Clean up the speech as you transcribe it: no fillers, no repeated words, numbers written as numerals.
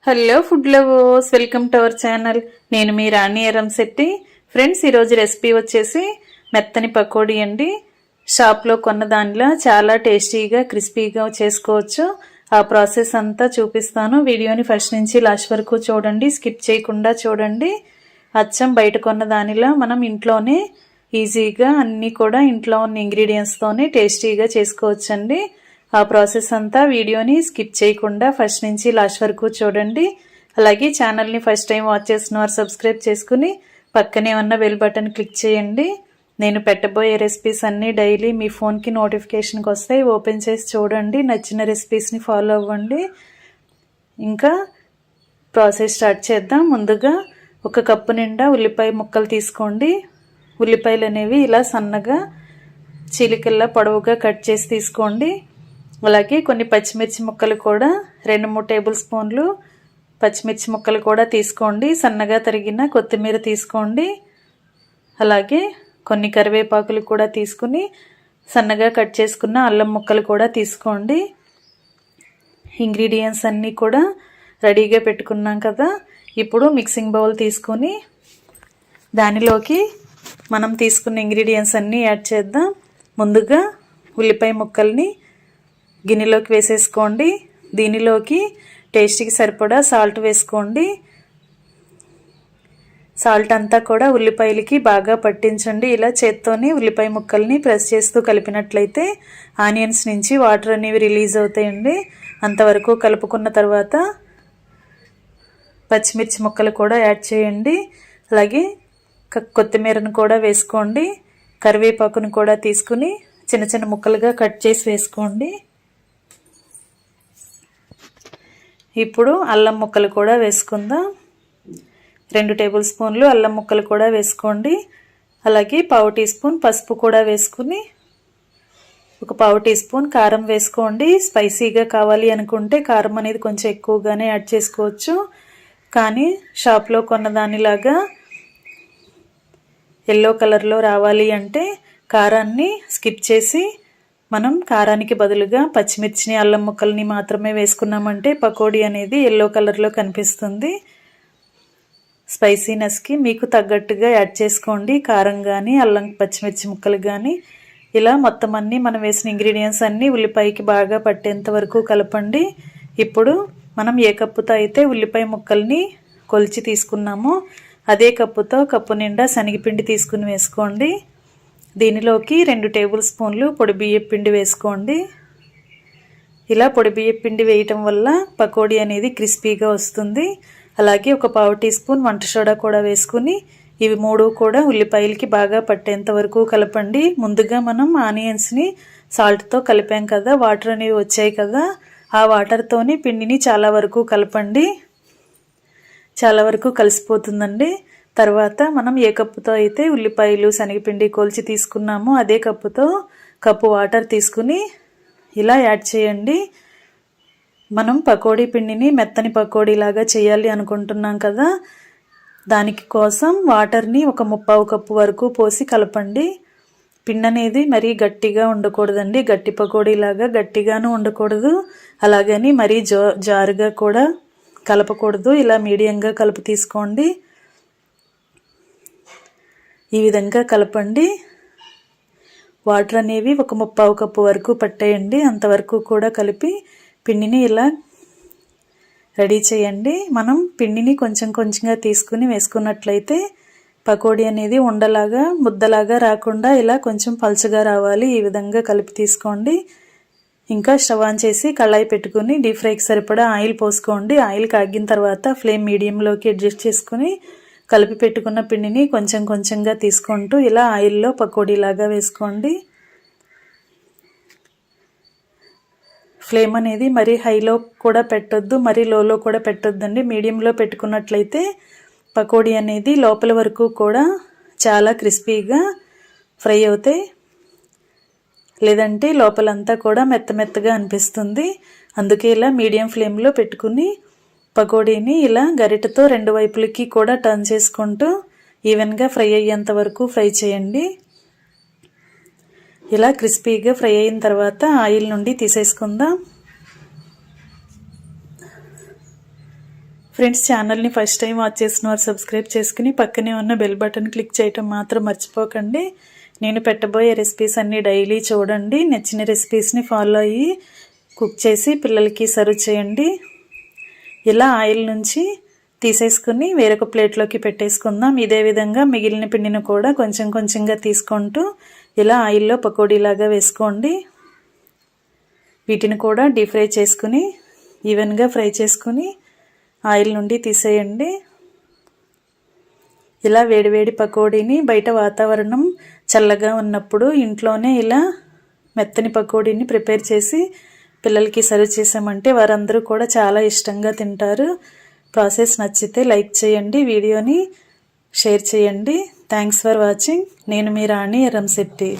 Hello food lovers, welcome to our channel. నేను మీ రాణి Eramsetti. Friends, ఈరోజు recipe వచ్చేసి మెత్తని పకోడీ అండి. షాప్లో కొన్న దానిలా చాలా టేస్టీగా క్రిస్పీగా చేసుకోవచ్చు. ఆ ప్రాసెస్ అంతా చూపిస్తాను. వీడియోని ఫస్ట్ నుంచి లాస్ట్ వరకు చూడండి, స్కిప్ చేయకుండా చూడండి. అచ్చం బయట కొన్న దానిలా మనం ఇంట్లోనే ఈజీగా అన్నీ కూడా ఇంట్లో ఉన్న ఇంగ్రీడియంట్స్తోనే టేస్టీగా చేసుకోవచ్చండి. ఆ ప్రాసెస్ అంతా వీడియోని స్కిప్ చేయకుండా ఫస్ట్ నుంచి లాస్ట్ వరకు చూడండి. అలాగే ఛానల్ని ఫస్ట్ టైం వాచ్ చేసిన వారు సబ్స్క్రైబ్ చేసుకుని పక్కనే ఉన్న బెల్ బటన్ క్లిక్ చేయండి. నేను పెట్టబోయే రెసిపీస్ అన్నీ డైలీ మీ ఫోన్కి నోటిఫికేషన్కి వస్తాయి. ఓపెన్ చేసి చూడండి, నచ్చిన రెసిపీస్ని ఫాలో అవ్వండి. ఇంకా ప్రాసెస్ స్టార్ట్ చేద్దాం. ముందుగా 1 కప్పు నిండా ఉల్లిపాయ ముక్కలు తీసుకోండి. ఉల్లిపాయలు అనేవి ఇలా సన్నగా చీలికల్లా పొడవుగా కట్ చేసి తీసుకోండి. అలాగే కొన్ని పచ్చిమిర్చి ముక్కలు కూడా 2-3 టేబుల్ స్పూన్లు పచ్చిమిర్చి ముక్కలు కూడా తీసుకోండి. సన్నగా తరిగిన కొత్తిమీర తీసుకోండి. అలాగే కొన్ని కరివేపాకులు కూడా తీసుకుని సన్నగా కట్ చేసుకున్న అల్లం ముక్కలు కూడా తీసుకోండి. ఇంగ్రీడియంట్స్ అన్నీ కూడా రెడీగా పెట్టుకున్నాం కదా. ఇప్పుడు మిక్సింగ్ బౌల్ తీసుకొని దానిలోకి మనం తీసుకున్న ఇంగ్రీడియంట్స్ అన్నీ యాడ్ చేద్దాం. ముందుగా ఉల్లిపాయ ముక్కల్ని గిన్నెలోకి వేసేసుకోండి. దీనిలోకి టేస్ట్కి సరిపడా సాల్ట్ వేసుకోండి. సాల్ట్ అంతా కూడా ఉల్లిపాయలకి బాగా పట్టించండి. ఇలా చేత్తోని ఉల్లిపాయ ముక్కల్ని ప్రెస్ చేస్తూ కలిపినట్లయితే ఆనియన్స్ నుంచి వాటర్ అనేవి రిలీజ్ అవుతాయండి. అంతవరకు కలుపుకున్న తర్వాత పచ్చిమిర్చి ముక్కలు కూడా యాడ్ చేయండి. అలాగే కొత్తిమీరను కూడా వేసుకోండి. కరివేపాకును కూడా తీసుకుని చిన్న చిన్న ముక్కలుగా కట్ చేసి వేసుకోండి. ఇప్పుడు అల్లం ముక్కలు కూడా వేసుకుందాం. 2 టేబుల్ స్పూన్లు అల్లం ముక్కలు కూడా వేసుకోండి. అలాగే 1/2 టీ స్పూన్ పసుపు కూడా వేసుకుని 1/2 టీ స్పూన్ కారం వేసుకోండి. స్పైసీగా కావాలి అనుకుంటే కారం అనేది కొంచెం ఎక్కువగానే యాడ్ చేసుకోవచ్చు. కానీ షాప్లో కొన్న దానిలాగా ఎల్లో కలర్లో రావాలి అంటే కారాన్ని స్కిప్ చేసి మనం కారానికి బదులుగా పచ్చిమిర్చిని అల్లం ముక్కల్ని మాత్రమే వేసుకున్నామంటే పకోడీ అనేది ఎల్లో కలర్లో కనిపిస్తుంది. స్పైసీనెస్కి మీకు తగ్గట్టుగా యాడ్ చేసుకోండి. కారం కానీ అల్లం పచ్చిమిర్చి ముక్కలు కానీ ఇలా మొత్తం అన్నీ మనం వేసిన ఇంగ్రీడియంట్స్ అన్నీ ఉల్లిపాయకి బాగా పట్టేంత వరకు కలపండి. ఇప్పుడు మనం ఏ కప్పుతో అయితే ఉల్లిపాయ ముక్కల్ని కొలిచి తీసుకున్నామో అదే కప్పుతో కప్పు నిండా శనగపిండి తీసుకుని వేసుకోండి. దీనిలోకి 2 టేబుల్ స్పూన్లు పొడి బియ్యం పిండి వేసుకోండి. ఇలా పొడి బియ్యం పిండి వేయటం వల్ల పకోడీ అనేది క్రిస్పీగా వస్తుంది. అలాగే 1/4 టీ స్పూన్ వంట సోడా కూడా వేసుకుని ఇవి 3 కూడా ఉల్లిపాయలకి బాగా పట్టేంత వరకు కలపండి. ముందుగా మనం ఆనియన్స్ని సాల్ట్తో కలిపాం కదా, వాటర్ అనేవి వచ్చాయి కదా, ఆ వాటర్తోని పిండిని చాలా వరకు కలపండి. చాలా వరకు కలిసిపోతుందండి. తర్వాత మనం ఏ కప్పుతో అయితే ఉల్లిపాయలు శనగపిండి కొలిచి తీసుకున్నామో అదే కప్పుతో కప్పు వాటర్ తీసుకుని ఇలా యాడ్ చేయండి. మనం పకోడీ పిండిని మెత్తని పకోడీ లాగా చేయాలి అనుకుంటున్నాం కదా, దానికి కోసం వాటర్ని 1/3 కప్పు వరకు పోసి కలపండి. పిండి అనేది మరీ గట్టిగా ఉండకూడదండి. గట్టి పకోడీ లాగా గట్టిగాను ఉండకూడదు, అలాగని మరీ జారుగా కూడా కలపకూడదు. ఇలా మీడియంగా కలుపు తీసుకోండి. ఈ విధంగా కలపండి. వాటర్ అనేవి 1/3 కప్పు వరకు పట్టేయండి. అంతవరకు కూడా కలిపి పిండిని ఇలా రెడీ చేయండి. మనం పిండిని కొంచెం కొంచెంగా తీసుకుని వేసుకున్నట్లయితే పకోడీ అనేది ఉండలాగా ముద్దలాగా రాకుండా ఇలా కొంచెం పల్చగా రావాలి. ఈ విధంగా కలిపి తీసుకోండి. ఇంకా స్టవ్ ఆన్ చేసి కళాయి పెట్టుకుని డీప్ ఫ్రైకి సరిపడా ఆయిల్ పోసుకోండి. ఆయిల్ కాగిన తర్వాత ఫ్లేమ్ మీడియంలోకి అడ్జస్ట్ చేసుకుని కలిపి పెట్టుకున్న పిండిని కొంచెం కొంచెంగా తీసుకుంటూ ఇలా ఆయిల్లో పకోడీలాగా వేసుకోండి. ఫ్లేమ్ అనేది మరీ హైలో కూడా పెట్టొద్దు, మరీ లోలో కూడా పెట్టొద్దండి. మీడియంలో పెట్టుకున్నట్లయితే పకోడీ అనేది లోపల వరకు కూడా చాలా క్రిస్పీగా ఫ్రై అవుతాయి. లేదంటే లోపలంతా కూడా మెత్తగా అనిపిస్తుంది. అందుకే ఇలా మీడియం ఫ్లేమ్లో పెట్టుకుని పకోడీని ఇలా గరిటెతో 2 వైపులకి కూడా టర్న్ చేసుకుంటూ ఈవెన్గా ఫ్రై అయ్యేంత వరకు ఫ్రై చేయండి. ఇలా క్రిస్పీగా ఫ్రై అయిన తర్వాత ఆయిల్ నుండి తీసేసుకుందాం. ఫ్రెండ్స్, ఛానల్ని ఫస్ట్ టైం వాచ్ చేసిన వారు సబ్స్క్రైబ్ చేసుకుని పక్కనే ఉన్న బెల్ బటన్ క్లిక్ చేయటం మాత్రం మర్చిపోకండి. నేను పెట్టబోయే రెసిపీస్ అన్నీ డైలీ చూడండి. నచ్చిన రెసిపీస్ని ఫాలో అయ్యి కుక్ చేసి పిల్లలకి సర్వ్ చేయండి. ఇలా ఆయిల్ నుంచి తీసేసుకుని వేరొక ప్లేట్లోకి పెట్టేసుకుందాం. ఇదే విధంగా మిగిలిన పిండిని కూడా కొంచెం కొంచెంగా తీసుకుంటూ ఇలా ఆయిల్లో పకోడీలాగా వేసుకోండి. వీటిని కూడా డీప్ ఫ్రై చేసుకుని ఈవెన్గా ఫ్రై చేసుకుని ఆయిల్ నుండి తీసేయండి. ఇలా వేడివేడి పకోడీని బయట వాతావరణం చల్లగా ఉన్నప్పుడు ఇంట్లోనే ఇలా మెత్తని పకోడీని ప్రిపేర్ చేసి పిల్లలకి సర్వ్ చేసామంటే వారందరూ కూడా చాలా ఇష్టంగా తింటారు. ప్రాసెస్ నచ్చితే లైక్ చేయండి, వీడియోని షేర్ చేయండి. Thanks for watching. నేను మీ రాణి ఎర్రంశెట్టి.